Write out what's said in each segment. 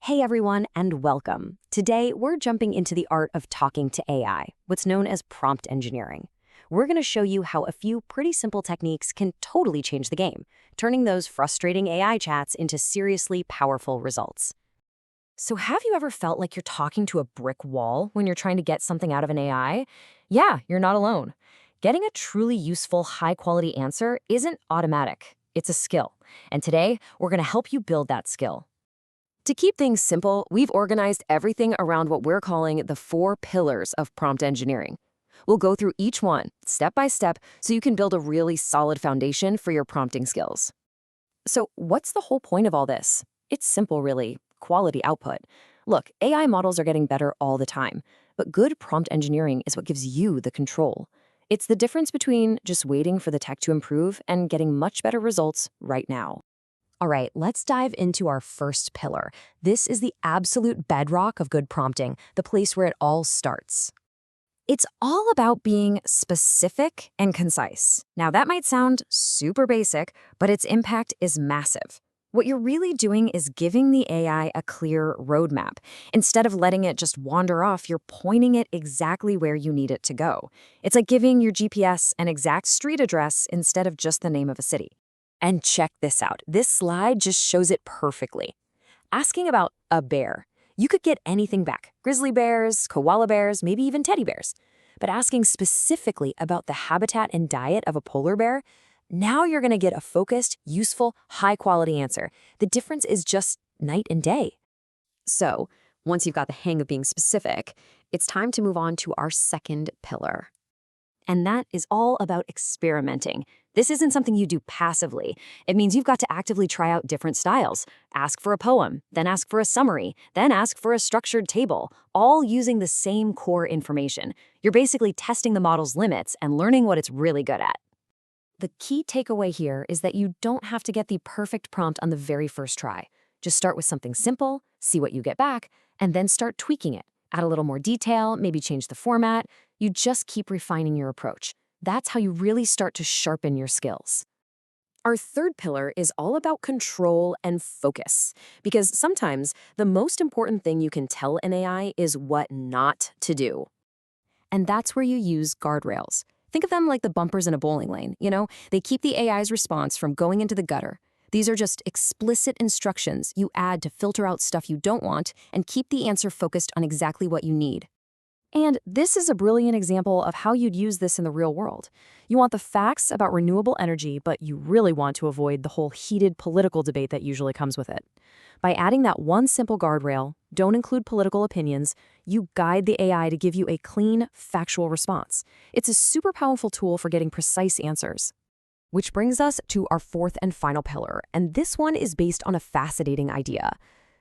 Hey everyone, and welcome. Today, we're jumping into the art of talking to AI, what's known as prompt engineering. We're going to show you how a few pretty simple techniques can totally change the game, turning those frustrating AI chats into seriously powerful results. So have you ever felt like you're talking to a brick wall when you're trying to get something out of an AI? Yeah, you're not alone. Getting a truly useful, high-quality answer isn't automatic. It's a skill. And today, we're going to help you build that skill. To keep things simple, we've organized everything around what we're calling the 4 pillars of prompt engineering. We'll go through each one, step by step, so you can build a really solid foundation for your prompting skills. So what's the whole point of all this? It's simple, really. Quality output. Look, AI models are getting better all the time, but good prompt engineering is what gives you the control. It's the difference between just waiting for the tech to improve and getting much better results right now. All right, let's dive into our first pillar. This is the absolute bedrock of good prompting, the place where it all starts. It's all about being specific and concise. Now, that might sound super basic, but its impact is massive. What you're really doing is giving the AI a clear roadmap. Instead of letting it just wander off, you're pointing it exactly where you need it to go. It's like giving your GPS an exact street address instead of just the name of a city. And check this out. This slide just shows it perfectly. Asking about a bear, you could get anything back. Grizzly bears, koala bears, maybe even teddy bears. But asking specifically about the habitat and diet of a polar bear, now you're going to get a focused, useful, high-quality answer. The difference is just night and day. So, once you've got the hang of being specific, it's time to move on to our second pillar. And that is all about experimenting. This isn't something you do passively. It means you've got to actively try out different styles. Ask for a poem, then ask for a summary, then ask for a structured table, all using the same core information. You're basically testing the model's limits and learning what it's really good at. The key takeaway here is that you don't have to get the perfect prompt on the very first try. Just start with something simple, see what you get back, and then start tweaking it. Add a little more detail, maybe change the format. You just keep refining your approach. That's how you really start to sharpen your skills. Our third pillar is all about control and focus, because sometimes the most important thing you can tell an AI is what not to do. And that's where you use guardrails. Think of them like the bumpers in a bowling lane, They keep the AI's response from going into the gutter. These are just explicit instructions you add to filter out stuff you don't want and keep the answer focused on exactly what you need. And this is a brilliant example of how you'd use this in the real world. You want the facts about renewable energy, but you really want to avoid the whole heated political debate that usually comes with it. By adding that one simple guardrail, don't include political opinions, you guide the AI to give you a clean, factual response. It's a super powerful tool for getting precise answers. Which brings us to our fourth and final pillar, and this one is based on a fascinating idea.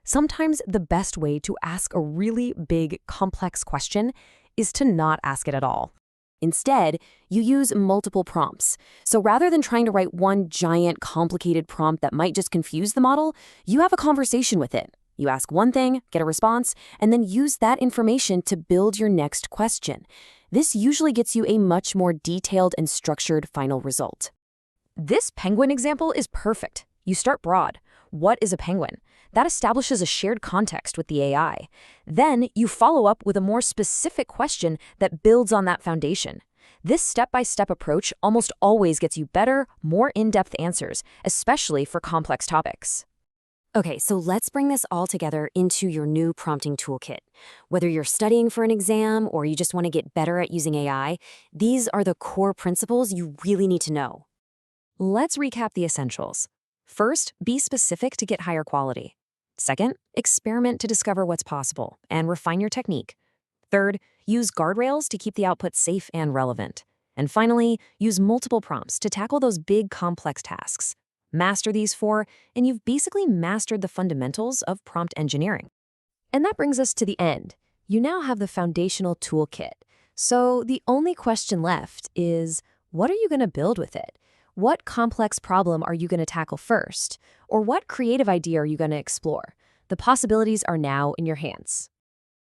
Sometimes the best way to ask a really big, complex question is to not ask it at all. Instead, you use multiple prompts. So rather than trying to write one giant, complicated prompt that might just confuse the model, you have a conversation with it. You ask one thing, get a response, and then use that information to build your next question. This usually gets you a much more detailed and structured final result. This penguin example is perfect. You start broad. What is a penguin? That establishes a shared context with the AI. Then you follow up with a more specific question that builds on that foundation. This step-by-step approach almost always gets you better, more in-depth answers, especially for complex topics. Okay, so let's bring this all together into your new prompting toolkit. Whether you're studying for an exam or you just want to get better at using AI, these are the core principles you really need to know. Let's recap the essentials. First, be specific to get higher quality. Second, experiment to discover what's possible and refine your technique. Third, use guardrails to keep the output safe and relevant. And finally, use multiple prompts to tackle those big, complex tasks. Master these 4, and you've basically mastered the fundamentals of prompt engineering. And that brings us to the end. You now have the foundational toolkit. So the only question left is, what are you going to build with it? What complex problem are you going to tackle first? Or what creative idea are you going to explore? The possibilities are now in your hands.